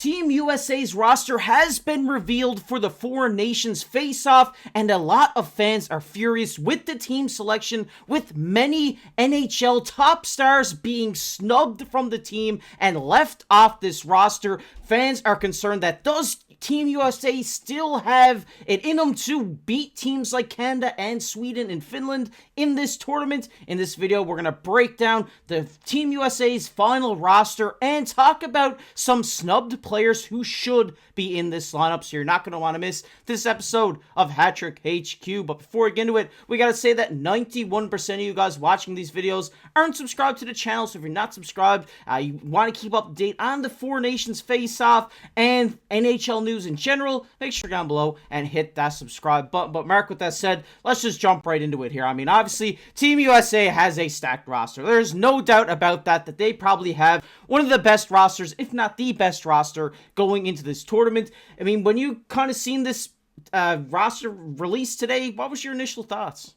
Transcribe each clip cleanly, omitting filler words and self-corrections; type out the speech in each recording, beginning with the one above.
Team USA's roster has been revealed for the Four Nations face-off, and a lot of fans are furious with the team selection, with many NHL top stars being snubbed from the team and left off this roster. Fans are concerned that does Team USA still have it in them to beat teams like Canada and Sweden and Finland in this tournament. In this video, we're going to break down the Team USA's final roster and talk about some snubbed players who should be in this lineup, so you're not going to want to miss this episode of Hattrick HQ. But before we get into it, we got to say that 91% of you guys watching these videos aren't subscribed to the channel, so if you're not subscribed, you want to keep up to date on the Four Nations face-off and NHL news in general, make sure down below and hit that subscribe button. But Mark, with that said, let's just jump right into it here. I mean, obviously, Team USA has a stacked roster. There's no doubt about that they probably have one of the best rosters, if not the best roster, going into this tournament. I mean, when you kind of seen this roster released today, what was your initial thoughts?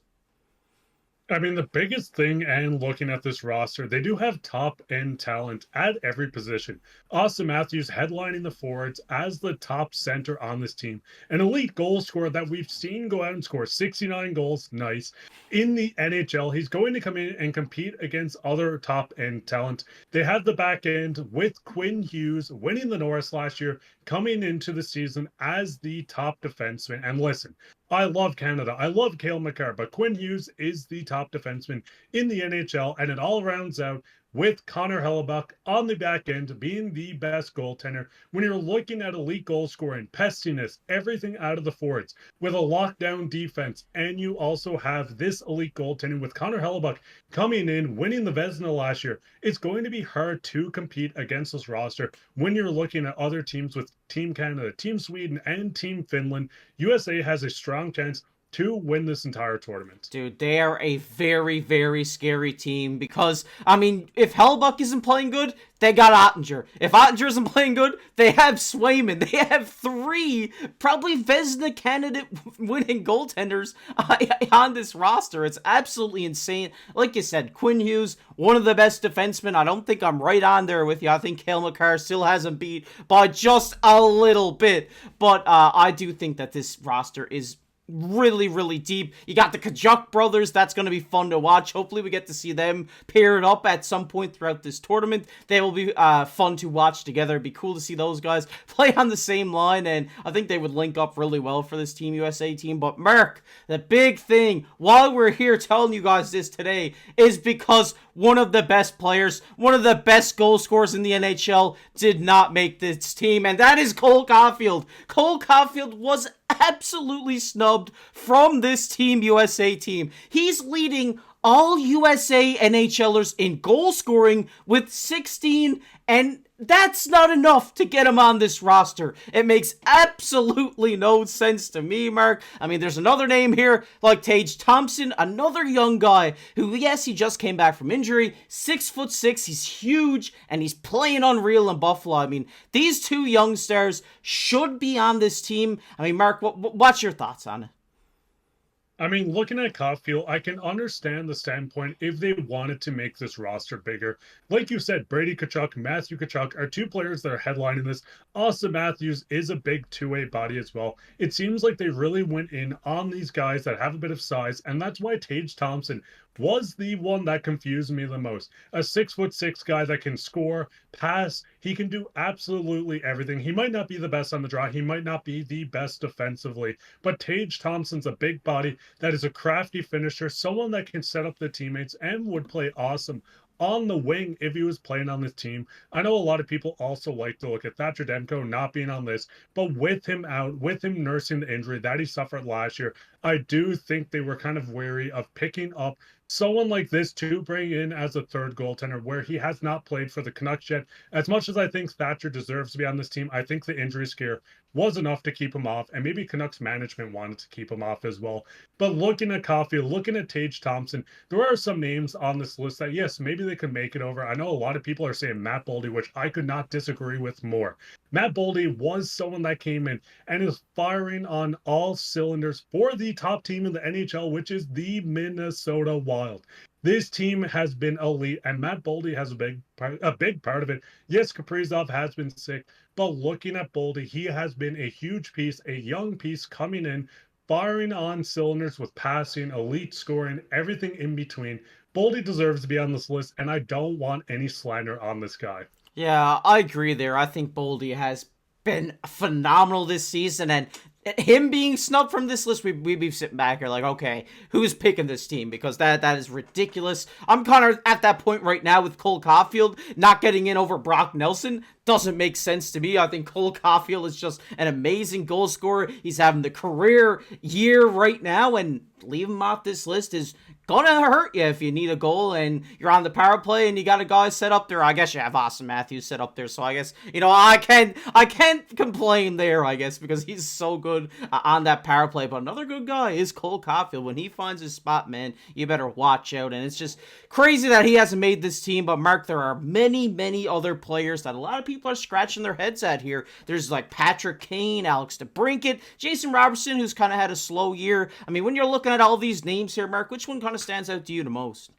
I mean, the biggest thing, and looking at this roster, they do have top-end talent at every position. Austin Matthews headlining the forwards as the top center on this team. An elite goal scorer that we've seen go out and score 69 goals, nice, in the NHL. He's going to come in and compete against other top-end talent. They have the back end with Quinn Hughes winning the Norris last year, coming into the season as the top defenseman. And listen, I love Canada. I love Cale Makar, but Quinn Hughes is the top defenseman in the NHL, and it all rounds out with Connor Hellebuck on the back end being the best goaltender. When you're looking at elite goal scoring, pestiness, everything out of the forwards with a lockdown defense, and you also have this elite goaltending with Connor Hellebuck coming in, winning the Vezina last year, it's going to be hard to compete against this roster when you're looking at other teams with Team Canada, Team Sweden, and Team Finland. USA has a strong chance to win this entire tournament. Dude, they are a very, very scary team because, I mean, if Hellebuck isn't playing good, they got Ottinger. If Ottinger isn't playing good, they have Swayman. They have three, probably Vezina candidate winning goaltenders on this roster. It's absolutely insane. Like you said, Quinn Hughes, one of the best defensemen. I don't think I'm right on there with you. I think Cale Makar still hasn't beat by just a little bit. But I do think that this roster is really, really deep. You got the Kachuk brothers. That's going to be fun to watch. Hopefully we get to see them paired up at some point throughout this tournament. They will be fun to watch together. It'd be cool to see those guys play on the same line, and I think they would link up really well for this Team USA team. But Mark, the big thing while we're here telling you guys this today is because one of the best players, one of the best goal scorers in the NHL did not make this team, and that is Cole Caulfield. Cole Caulfield was absolutely snubbed from this Team USA team. He's leading all USA NHLers in goal scoring with 16, and that's not enough to get him on this roster. It makes absolutely no sense to me, Mark. I mean, there's another name here, like Tage Thompson, another young guy who, yes, he just came back from injury, 6'6", he's huge, and he's playing unreal in Buffalo. I mean, these two young stars should be on this team. I mean, Mark, what's your thoughts on it? I mean, looking at Caulfield, I can understand the standpoint if they wanted to make this roster bigger. Like you said, Brady Tkachuk, Matthew Tkachuk are two players that are headlining this. Austin Matthews is a big two-way body as well. It seems like they really went in on these guys that have a bit of size, and that's why Tage Thompson was the one that confused me the most. A 6'6" guy that can score, pass, he can do absolutely everything. He might not be the best on the draw, he might not be the best defensively, but Tage Thompson's a big body that is a crafty finisher, someone that can set up the teammates and would play awesome on the wing if he was playing on this team. I know a lot of people also like to look at Thatcher Demko not being on this, but with him out, with him nursing the injury that he suffered last year, I do think they were kind of wary of picking up someone like this to bring in as a third goaltender where he has not played for the Canucks yet. As much as I think Thatcher deserves to be on this team, I think the injury scare was enough to keep him off, and maybe Canucks management wanted to keep him off as well. But looking at Caulfield, looking at Tage Thompson, there are some names on this list that, yes, maybe they could make it over. I know a lot of people are saying Matt Boldy, which I could not disagree with more. Matt Boldy was someone that came in and is firing on all cylinders for the top team in the NHL, which is the Minnesota Wild. This team has been elite, and Matt Boldy has a big part of it. Yes, Kaprizov has been sick, but looking at Boldy, he has been a huge piece, a young piece coming in, firing on cylinders with passing, elite scoring, everything in between. Boldy deserves to be on this list, and I don't want any slander on this guy. Yeah, I agree there. I think Boldy has been phenomenal this season, and him being snubbed from this list, we'd be sitting back here like, okay, who's picking this team? Because that is ridiculous. I'm kind of at that point right now with Cole Caulfield not getting in over Brock Nelson. Doesn't make sense to me. I think Cole Caulfield is just an amazing goal scorer. He's having the career year right now, and leaving him off this list is gonna hurt you if you need a goal and you're on the power play and you got a guy set up there. I guess you have Austin Matthews set up there, so I guess I can't complain there. I guess because he's so good on that power play. But another good guy is Cole Caulfield. When he finds his spot, man, you better watch out. And it's just crazy that he hasn't made this team. But Mark, there are many other players that a lot of people are scratching their heads at here. There's like Patrick Kane, Alex DeBrincat, Jason Robertson, who's kind of had a slow year. I mean, when you're looking at all these names here, Mark, which one kind of stands out to you the most?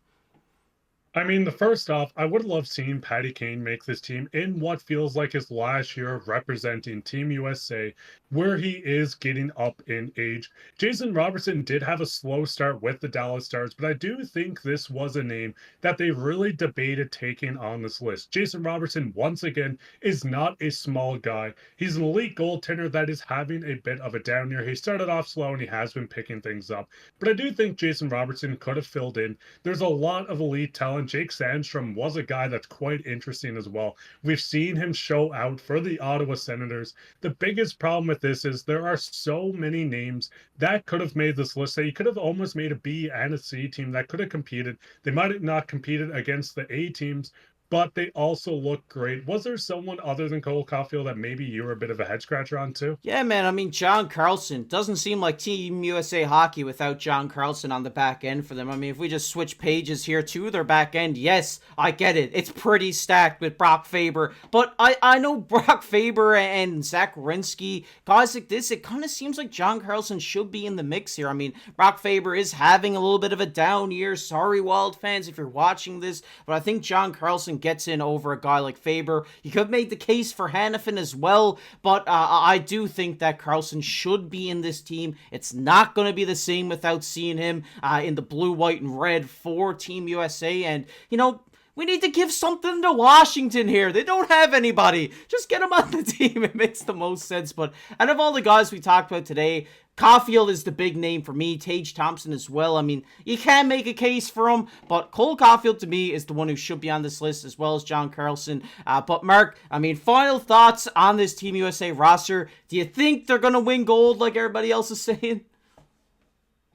I mean, the first off, I would love seeing Patty Kane make this team in what feels like his last year of representing Team USA, where he is getting up in age. Jason Robertson did have a slow start with the Dallas Stars, but I do think this was a name that they really debated taking on this list. Jason Robertson, once again, is not a small guy. He's an elite goaltender that is having a bit of a down year. He started off slow and he has been picking things up, but I do think Jason Robertson could have filled in. There's a lot of elite talent. Jake Sandstrom was a guy that's quite interesting as well. We've seen him show out for the Ottawa Senators. The biggest problem with this is there are so many names that could have made this list that you could have almost made a B and a C team that could have competed. They might have not competed against the A teams, but they also look great. Was there someone other than Cole Caulfield that maybe you were a bit of a head scratcher on too? Yeah, man. I mean, John Carlson doesn't seem like Team USA hockey without John Carlson on the back end for them. I mean, if we just switch pages here to their back end, yes, I get it. It's pretty stacked with Brock Faber, but I know Brock Faber and Zach Werenski, guys like this, it kind of seems like John Carlson should be in the mix here. I mean, Brock Faber is having a little bit of a down year. Sorry, Wild fans, if you're watching this, but I think John Carlson gets in over a guy like Faber. You could make the case for Hannafin as well, but I do think that Carlson should be in this team. It's not going to be the same without seeing him in the blue, white, and red for Team USA. And, you know, we need to give something to Washington here. They don't have anybody. Just get them on the team. It makes the most sense. But out of all the guys we talked about today, Caulfield is the big name for me. Tage Thompson as well. I mean, you can make a case for him, but Cole Caulfield to me is the one who should be on this list as well as John Carlson. But Mark, I mean, final thoughts on this Team USA roster. Do you think they're going to win gold like everybody else is saying?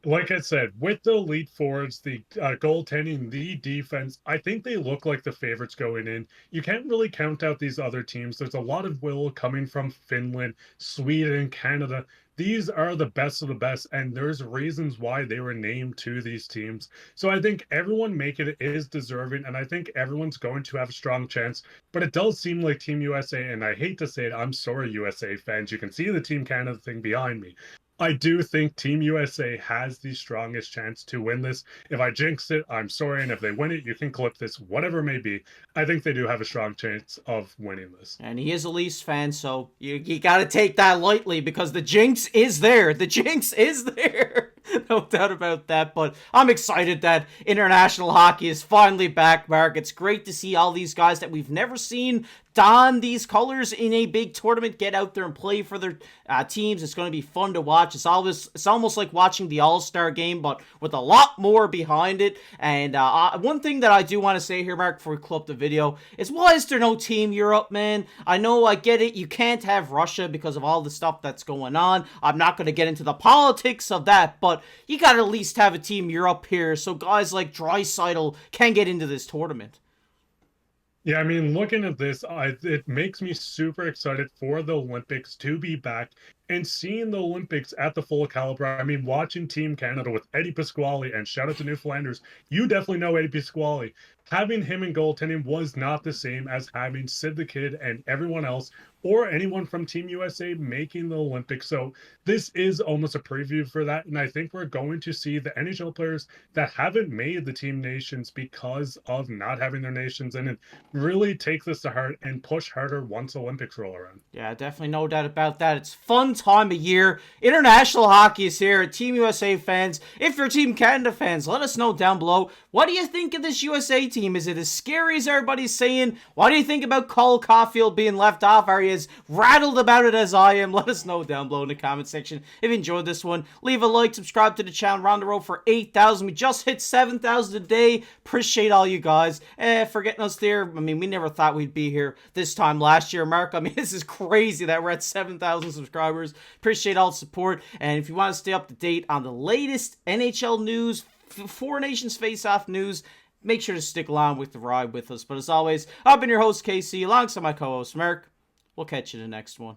Like I said, with the elite forwards, the goaltending, the defense, I think they look like the favorites going in. You can't really count out these other teams. There's a lot of will coming from Finland, Sweden, Canada. These are the best of the best, and there's reasons why they were named to these teams. So I think everyone making it is deserving, and I think everyone's going to have a strong chance. But it does seem like Team USA, and I hate to say it, I'm sorry, USA fans. You can see the Team Canada thing behind me. I do think Team USA has the strongest chance to win this. If I jinx it, I'm sorry. And if they win it, you can clip this, whatever it may be. I think they do have a strong chance of winning this. And he is a Leafs fan, so you got to take that lightly because the jinx is there. The jinx is there. No doubt about that. But I'm excited that international hockey is finally back, Mark. It's great to see all these guys that we've never seen don these colors in a big tournament, get out there and play for their teams. It's going to be fun to watch. It's almost like watching the All-Star game, but with a lot more behind it. And one thing that I do want to say here, Mark, before we clip the video, is why is there no Team Europe, man? I know, I get it. You can't have Russia because of all the stuff that's going on. I'm not going to get into the politics of that, but you got to at least have a Team Europe here so guys like Draisaitl can get into this tournament. Yeah, I mean, looking at this, it makes me super excited for the Olympics to be back and seeing the Olympics at the full caliber. I mean, watching Team Canada with Eddie Pasquale, and shout out to New Flanders, you definitely know Eddie Pasquale, having him in goaltending was not the same as having Sid the Kid and everyone else or anyone from Team USA making the Olympics. So this is almost a preview for that. And I think we're going to see the NHL players that haven't made the team nations because of not having their nations in it really take this to heart and push harder once Olympics roll around. Yeah, definitely no doubt about that. It's fun time of year. International hockey is here. Team USA fans, if you're Team Canada fans, let us know down below. What do you think of this USA team? Is it as scary as everybody's saying? What do you think about Cole Caulfield being left off? Are you as rattled about it as I am? Let us know down below in the comment section. If you enjoyed this one, leave a like, subscribe to the channel. We're on the road for 8,000. We just hit 7,000 a day. Appreciate all you guys for getting us there. I mean, we never thought we'd be here this time last year, Mark. I mean, this is crazy that we're at 7,000 subscribers. Appreciate all the support. And if you want to stay up to date on the latest NHL news, Four Nations Face-Off news, make sure to stick along with the ride with us. But as always, I've been your host, KC, alongside my co-host, Mark. We'll catch you in the next one.